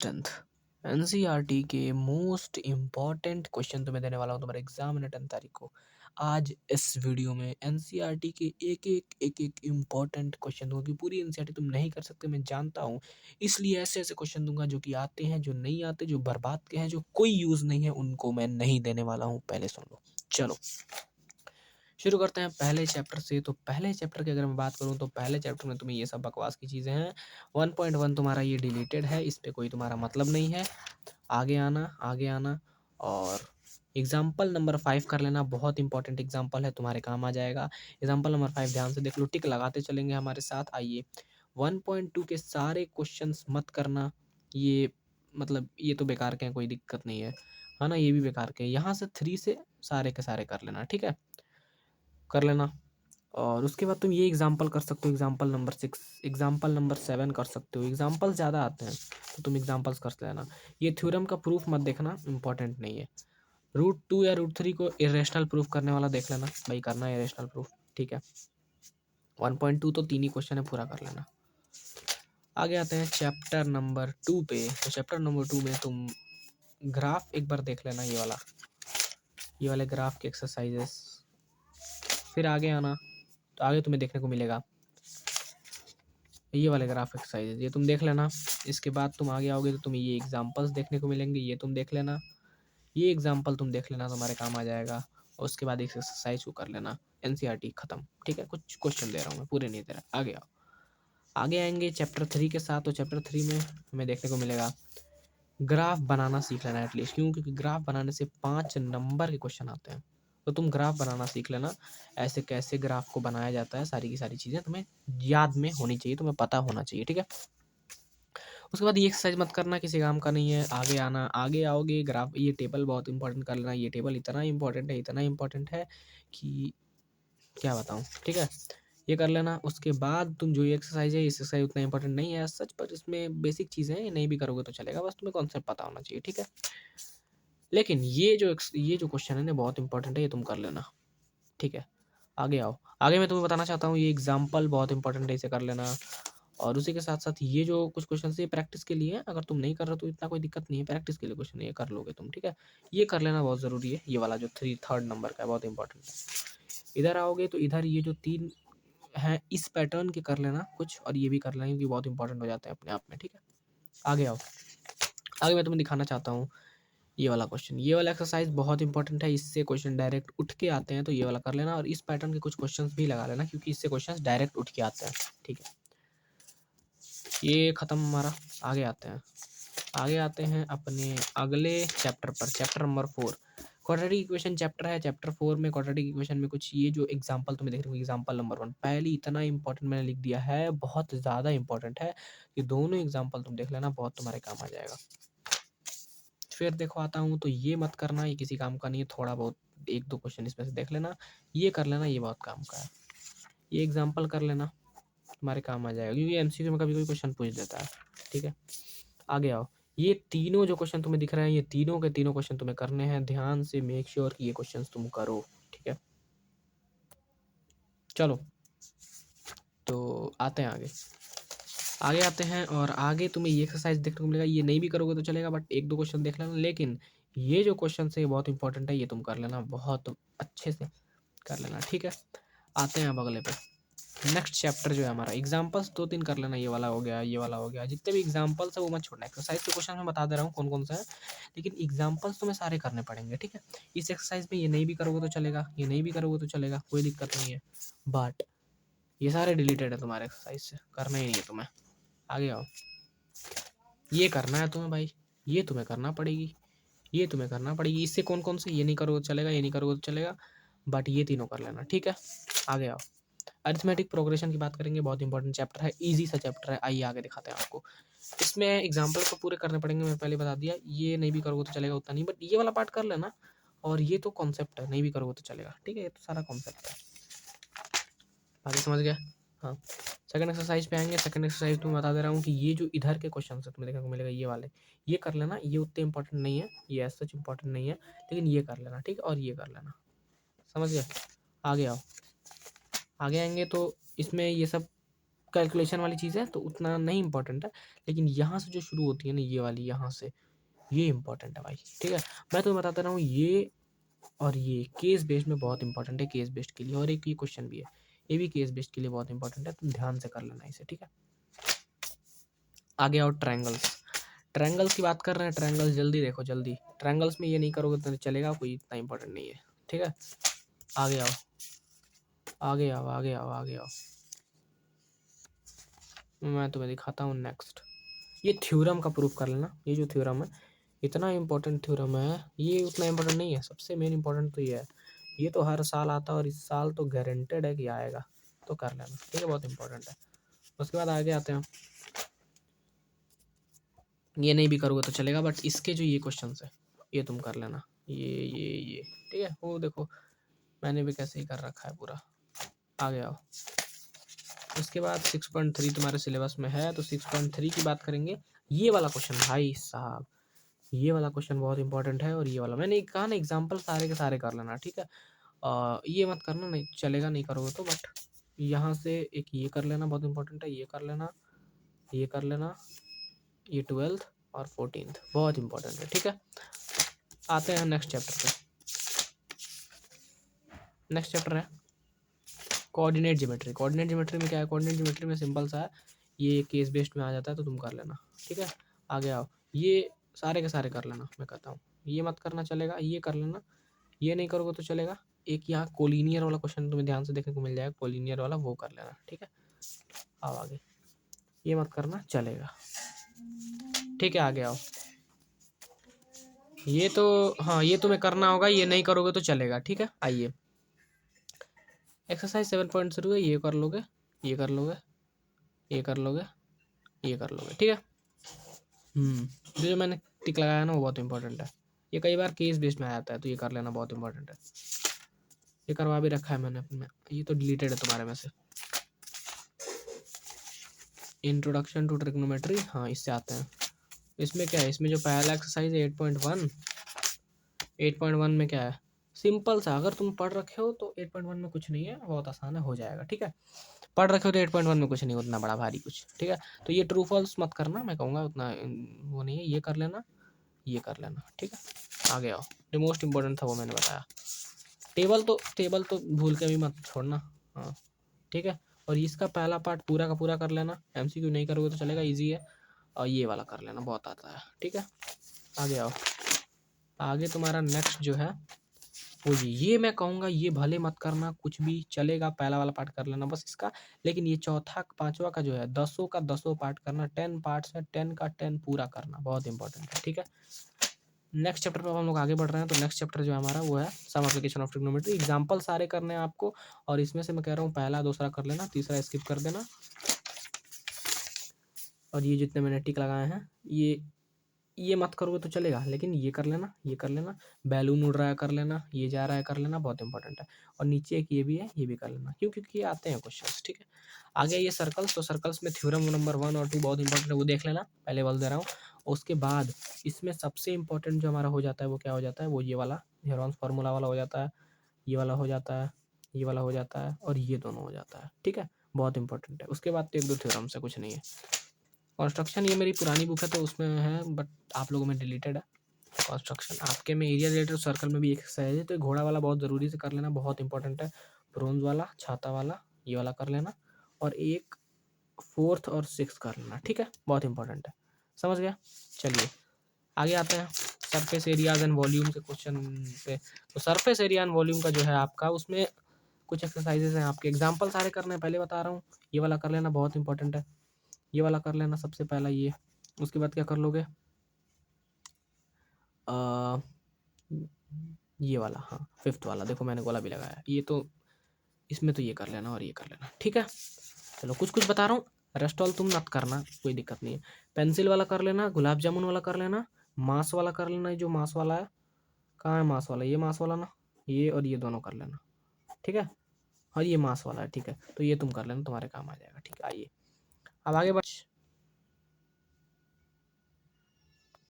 Tenth NCERT के most important question तुम्हें देने वाला हूँ तुम्हारे एग्जाम है 10 तारीख को। आज इस वीडियो में एनसीईआरटी के एक एक इम्पॉर्टेंट क्वेश्चन दूंगा कि पूरी एनसीईआरटी तुम नहीं कर सकते, मैं जानता हूँ। इसलिए ऐसे ऐसे क्वेश्चन दूंगा जो कि आते हैं, जो नहीं आते, जो बर्बाद के हैं, जो कोई यूज़ नहीं है, उनको मैं नहीं देने वाला हूँ। पहले सुन लो। चलो शुरू करते हैं पहले चैप्टर से। तो पहले चैप्टर की अगर मैं बात करूँ तो पहले चैप्टर में तुम्हें ये सब बकवास की चीज़ें हैं। 1.1 तुम्हारा ये डिलीटेड है, इस पे कोई तुम्हारा मतलब नहीं है। आगे आना, आगे आना। और एग्जाम्पल नंबर 5 कर लेना, बहुत इंपॉर्टेंट एग्जाम्पल है, तुम्हारे काम आ जाएगा। एग्जाम्पल नंबर 5 ध्यान से देख लो, टिक लगाते चलेंगे हमारे साथ। आइए 1.2 के सारे क्वेश्चंस मत करना, ये मतलब ये तो बेकार के हैं, कोई दिक्कत नहीं है ना। ये भी बेकार के हैं। यहाँ से 3 से सारे के सारे कर लेना, ठीक है, कर लेना। और उसके बाद तुम ये एग्जाम्पल कर सकते हो, एग्जाम्पल नंबर 6, एग्जाम्पल नंबर 7 कर सकते हो। एग्जाम्पल ज़्यादा आते हैं तो तुम एग्जाम्पल्स कर लेना। ये थ्योरम का प्रूफ मत देखना, इंपॉर्टेंट नहीं है। रूट 2 या रूट 3 को इरेशनल प्रूफ करने वाला देख लेना भाई, करना है इरेशनल प्रूफ, ठीक है। 1.2 तो 3 ही क्वेश्चन है, पूरा कर लेना। आगे आते हैं चैप्टर नंबर 2 पे। तो चैप्टर नंबर 2 में तुम ग्राफ एक बार देख लेना, ये वाले ग्राफ के एक्सरसाइजेस। फिर आगे आना तो आगे तुम्हें देखने को मिलेगा ये वाले ग्राफ एक्सरसाइजेज, ये तुम देख लेना। इसके बाद तुम आगे आओगे तो तुम्हें ये एग्जांपल्स देखने को मिलेंगे, ये तुम देख लेना। ये एग्जांपल तुम देख लेना, तुम्हारे काम आ जाएगा। और उसके बाद एक एक्सरसाइज को कर लेना। एनसीईआरटी खत्म, ठीक है। कुछ क्वेश्चन दे रहा हूँ मैं, पूरे नहीं दे रहा। आगे आओ, आगे आएंगे चैप्टर 3 के साथ। तो चैप्टर 3 में हमें देखने को मिलेगा ग्राफ बनाना सीख लेना एटलीस्ट, क्यों? क्योंकि ग्राफ बनाने से 5 नंबर के क्वेश्चन आते हैं। तो तुम ग्राफ बनाना सीख लेना, ऐसे कैसे ग्राफ को बनाया जाता है, सारी की सारी चीज़ें तुम्हें याद में होनी चाहिए, तुम्हें पता होना चाहिए, ठीक है। उसके बाद ये एक्सरसाइज मत करना, किसी काम का नहीं है। आगे आना, आगे आओगे ग्राफ, ये टेबल बहुत इंपॉर्टेंट कर लेना। ये टेबल इतना इंपॉर्टेंट है, इतना इंपॉर्टेंट है कि क्या बताऊँ, ठीक है। ये कर लेना। उसके बाद तुम जो ये एक्सरसाइज है, इस एक्सरसाइज उतना इंपॉर्टेंट नहीं है सच, पर इसमें बेसिक चीज़ें हैं, ये नहीं भी करोगे तो चलेगा, बस तुम्हें कॉन्सेप्ट पता होना चाहिए, ठीक है। लेकिन ये जो क्वेश्चन है ना, बहुत इंपॉर्टेंट है, ये तुम कर लेना, ठीक है। आगे आओ, आगे मैं तुम्हें बताना चाहता हूँ, ये एग्जाम्पल बहुत इंपॉर्टेंट है, इसे कर लेना। और उसी के साथ साथ ये जो कुछ क्वेश्चन है, ये प्रैक्टिस के लिए है। अगर तुम नहीं कर रहे हो तो इतना कोई दिक्कत नहीं है, प्रैक्टिस के लिए क्वेश्चन है, ये कर लोगे तुम, ठीक है। ये कर लेना बहुत ज़रूरी है, ये वाला जो थर्ड नंबर का है, बहुत इंपॉर्टेंट है। इधर आओगे तो इधर ये जो 3 हैं, इस पैटर्न के कर लेना कुछ, और ये भी कर लेना, क्योंकि बहुत इंपॉर्टेंट हो जाते हैं अपने आप में, ठीक है। आगे आओ, आगे मैं तुम्हें दिखाना चाहता हूँ ये वाला क्वेश्चन, ये वाला एक्सरसाइज बहुत इंपॉर्टेंट है। इससे क्वेश्चन डायरेक्ट उठ के आते हैं, तो ये वाला कर लेना। और इस पैटर्न के कुछ क्वेश्चंस भी लगा लेना, क्योंकि इससे क्वेश्चंस डायरेक्ट उठ के आते हैं, ठीक है। ये खत्म हमारा। आगे आते हैं, आगे आते हैं अपने अगले चैप्टर पर, chapter number 4। Quadratic equation chapter है। चैप्टर 4 में क्वाड्रेटिक इक्वेशन में कुछ ये जो एग्जांपल तुम्हें देखने को, एग्जांपल नंबर 1 पहले इतना इंपॉर्टेंट मैंने लिख दिया है, बहुत ज़्यादा इंपॉर्टेंट है। ये दोनों एग्जांपल तुम देख लेना, बहुत तुम्हारे काम आ जाएगा। फिर देखो आता हूँ, तो ये मत करना, ये किसी काम का नहीं है। थोड़ा बहुत 1-2 क्वेश्चन इसमें से देख लेना, ये कर लेना, ये बहुत काम का है। ये एग्जांपल कर लेना, तुम्हारे काम आ जाएगा, क्योंकि एमसीक्यू में कभी कोई क्वेश्चन पूछ देता है, ठीक है। आगे आओ, ये तीनों जो क्वेश्चन तुम्हें दिख रहे हैं, ये तीनों के तीनों क्वेश्चन तुम्हें करने हैं। ध्यान से मेक श्योर कि ये क्वेश्चन तुम करो, ठीक है। चलो तो आते हैं आगे, आगे आते हैं। और आगे तुम्हें ये एक्सरसाइज देखने को मिलेगा, ये नहीं भी करोगे तो चलेगा, बट 1-2 क्वेश्चन देख लेना। लेकिन ये जो क्वेश्चन है ये बहुत इंपॉर्टेंट है, ये तुम कर लेना, बहुत अच्छे से कर लेना, ठीक है। आते हैं अब अगले पे। नेक्स्ट चैप्टर जो है हमारा, एग्जाम्पल्स 2-3 कर लेना, ये वाला हो गया, ये वाला हो गया। जितने भी एग्जाम्पल्स है वो मत छोड़ना। एक्सरसाइज के क्वेश्चन मैं बता दे रहा हूँ कौन कौन सा है, लेकिन एग्जाम्पल्स तुम्हें सारे करने पड़ेंगे, ठीक है। इस एक्सरसाइज में ये नहीं भी करोगे तो चलेगा, ये नहीं भी करोगे तो चलेगा, कोई दिक्कत नहीं है। बट ये सारे डिलीटेड है तुम्हारे एक्सरसाइज से, करना ही नहीं है तुम्हें। आगे आओ, ये करना है तुम्हें भाई, ये तुम्हें करना पड़ेगी, ये तुम्हें करना पड़ेगी। इससे कौन कौन से, ये नहीं करोगे तो चलेगा, ये नहीं करोगे तो चलेगा, बट ये तीनों कर लेना, ठीक है। आगे आओ, अरिथमेटिक प्रोग्रेशन की बात करेंगे, बहुत इंपॉर्टेंट चैप्टर है, इजी सा चैप्टर है। आइए आगे दिखाते हैं आपको। इसमें एग्जाम्पल को पूरे करने पड़ेंगे, मैं पहले बता दिया। ये नहीं भी करोगे तो चलेगा, उतना नहीं, बट ये वाला पार्ट कर लेना। और ये तो कॉन्सेप्ट है, नहीं भी करोगे तो चलेगा, ठीक है। ये तो सारा कॉन्सेप्ट है, बाकी समझ गया। हाँ, सेकंड एक्सरसाइज पे आएंगे। सेकंड एक्सरसाइज तो मैं बता दे रहा हूँ कि ये जो इधर के क्वेश्चन है तुम्हें देखने को मिलेगा, ये वाले, ये कर लेना। ये उतने इंपॉर्टेंट नहीं है, ये ऐसा सच इंपॉर्टेंट नहीं है, लेकिन ये कर लेना, ठीक है। और ये कर लेना, समझ गए। आगे आओ, आगे आएंगे तो इसमें ये सब कैलकुलेशन वाली चीज़ है तो उतना नहीं इंपॉर्टेंट है, लेकिन यहाँ से जो शुरू होती है ना ये वाली, यहाँ से ये इंपॉर्टेंट है भाई, ठीक है। मैं तुम्हें बताता रहा हूँ ये, और ये केस बेस्ड में बहुत इंपॉर्टेंट है, केस बेस्ड के लिए। और एक ये क्वेश्चन भी है, ये भी केस बेस्ड के लिए बहुत इंपॉर्टेंट है, तुम ध्यान से कर लेना इसे, ठीक है। आगे आओ ट्रायंगल्स। ट्रायंगल्स की बात कर रहे हैं, ट्रायंगल्स जल्दी देखो जल्दी। ट्रायंगल्स में ये नहीं करोगे तो चलेगा, कोई इतना इंपॉर्टेंट नहीं है, ठीक है। आगे आओ आगे आओ आगे आओ आगे आओ, मैं तुम्हें दिखाता हूँ नेक्स्ट। ये थ्योरम का प्रूफ कर लेना, ये जो थ्योरम है इतना इंपॉर्टेंट थ्योरम है, ये उतना इंपॉर्टेंट नहीं है, सबसे मेन इंपॉर्टेंट तो ये है। ये तो हर साल आता है और इस साल तो गारंटेड है कि आएगा, तो कर लेना, ठीक है, बहुत इंपॉर्टेंट है। उसके बाद आगे आते हैं, ये नहीं भी करोगे तो चलेगा, बट इसके जो ये क्वेश्चन है ये तुम कर लेना, ये ठीक है। वो देखो मैंने भी कैसे ही कर रखा है पूरा। आगे आओ, उसके बाद 6.3 तुम्हारे सिलेबस में है, तो 6.3 की बात करेंगे। ये वाला क्वेश्चन भाई साहब, ये वाला क्वेश्चन बहुत इंपॉर्टेंट है, और ये वाला मैंने कहा ना एग्जाम्पल सारे के सारे कर लेना, ठीक है। ये मत करना नहीं चलेगा, नहीं करोगे तो, बट यहाँ से एक ये कर लेना, बहुत इंपॉर्टेंट है, ये कर लेना, ये कर लेना, ये 12th और 14th बहुत इंपॉर्टेंट है, ठीक है। आते हैं नेक्स्ट चैप्टर पे। नेक्स्ट चैप्टर है कोऑर्डिनेट ज्योमेट्री। कोऑर्डिनेट ज्योमेट्री में क्या है, कोऑर्डिनेट ज्योमेट्री में सिंपल सा है, ये केस बेस्ड में आ जाता है, तो तुम कर लेना, ठीक है। आगे आओ, ये सारे के सारे कर लेना, मैं कहता हूँ ये मत करना चलेगा, ये कर लेना, ये नहीं करोगे तो चलेगा। एक यहाँ कोलिनियर वाला क्वेश्चन तुम्हें ध्यान से देखने को मिल जाएगा, कोलिनियर वाला वो कर लेना, ठीक है। आओ आगे, ये मत करना चलेगा, ठीक है। आगे आओ, ये तो हाँ ये तुम्हें करना होगा, ये नहीं करोगे तो चलेगा, ठीक है। आइए एक्सरसाइज 7.0 है, ये कर लोगे, ये कर लोगे, ये कर लोगे, ये कर लोगे, ठीक है। जो मैंने टिक लगाया ना वो बहुत इंपॉर्टेंट है, ये कई बार केस बेस्ड में आ जाता है, तो ये कर लेना बहुत इंपॉर्टेंट है। ये करवा भी रखा है मैंने अपने, ये तो डिलीटेड है तुम्हारे में से। इंट्रोडक्शन टू ट्रिग्नोमेट्री, हाँ इससे आते हैं। इसमें क्या है, इसमें जो पहला एक्सरसाइज है 8.1, 8.1 में क्या है, सिंपल सा, अगर तुम पढ़ रखे हो तो 8.1 में कुछ नहीं है, बहुत आसान है, हो जाएगा, ठीक है। पढ़ रखे हो तो 8.1 में कुछ नहीं, उतना बड़ा भारी कुछ, ठीक है। तो ये ट्रू फॉल्स मत करना, मैं कहूँगा उतना वो नहीं है, ये कर लेना, ये कर लेना, ठीक है। आगे आओ, जो मोस्ट इंपॉर्टेंट था वो मैंने बताया। टेबल तो भूल के भी मत छोड़ना, हाँ ठीक है। और इसका पहला पार्ट पूरा का पूरा कर लेना, एमसीक्यू नहीं करोगे तो चलेगा, इजी है। और ये वाला कर लेना, बहुत आता है, ठीक है। आगे आओ, आगे तुम्हारा नेक्स्ट जो है वो ये मैं कहूँगा ये भले मत करना, कुछ भी चलेगा, पहला वाला पार्ट कर लेना बस इसका। लेकिन ये चौथा पांचवा का जो है 10 का 10 पार्ट करना, 10 पार्ट्स है, 10 का 10 पूरा करना, बहुत इंपॉर्टेंट है, ठीक है। नेक्स्ट चैप्टर पर हम लोग आगे बढ़ रहे हैं, तो नेक्स्ट चैप्टर जो है हमारा वो है some application of trigonometry. Example सारे करने हैं आपको, और इसमें से मैं कह रहा हूँ पहला दूसरा कर लेना, तीसरा स्किप कर देना। और ये जितने मैंने टिक लगाए हैं ये मत करोगे तो चलेगा, लेकिन ये कर लेना, ये कर लेना, बैलून उड़ रहा है कर लेना, ये जा रहा है कर लेना, बहुत इंपॉर्टेंट है। और नीचे एक ये भी है, ये भी कर लेना, क्यों, क्योंकि ये आते हैं क्वेश्चंस, ठीक है। आगे ये सर्कल्स, तो सर्कल्स में थ्योरम नंबर 1 और 2 बहुत इंपॉर्टेंट है, वो देख लेना, पहले बोल दे रहा हूँ। उसके बाद इसमें सबसे इंपॉर्टेंट जो हमारा हो जाता है वो क्या हो जाता है, वो ये वाला हेरॉन्स फार्मूला वाला हो जाता है, ये वाला हो जाता है, ये वाला हो जाता है, और ये दोनों हो जाता है, ठीक है, बहुत इंपॉर्टेंट है। उसके बाद तो एक दो थ्योरम से कुछ नहीं है। कंस्ट्रक्शन ये मेरी पुरानी बुक है तो उसमें है, बट आप लोगों में डिलीटेड है। कंस्ट्रक्शन आपके में एरिया रिलेटेड सर्कल में भी एक एक्सरसाइज है, तो ये घोड़ा वाला बहुत ज़रूरी से कर लेना, बहुत इंपॉर्टेंट है। ब्रोंज वाला, छाता वाला, ये वाला कर लेना, और एक 4th और 6th कर लेना, ठीक है, बहुत इंपॉर्टेंट है, समझ गया। चलिए आगे आते हैं सरफेस एरियाज एंड वॉल्यूम के क्वेश्चन पे। तो सरफेस एरिया एंड वॉल्यूम का जो है आपका, उसमें कुछ एक्सरसाइजेज हैं आपके, एग्जाम्पल सारे करने हैं, पहले बता रहा हूँ। ये वाला कर लेना, बहुत इंपॉर्टेंट है, ये वाला कर लेना सबसे पहला ये। उसके बाद क्या कर लोगे, अ, ये वाला, हाँ 5th वाला, देखो मैंने गोला भी लगाया, ये तो इसमें तो ये कर लेना और ये कर लेना, ठीक है। चलो कुछ कुछ बता रहा हूँ, रेस्टॉल तुम मत करना, कोई दिक्कत नहीं है। पेंसिल वाला कर लेना, गुलाब जामुन वाला कर लेना, मांस वाला कर लेना, ये जो मांस वाला है, कहाँ है मांस वाला, ये मांस वाला ना, ये और ये दोनों कर लेना, ठीक है। और ये मांस वाला है, ठीक है, तो ये तुम कर लेना, तुम्हारे काम आ जाएगा, ठीक है। आइए अब आगे बढ़,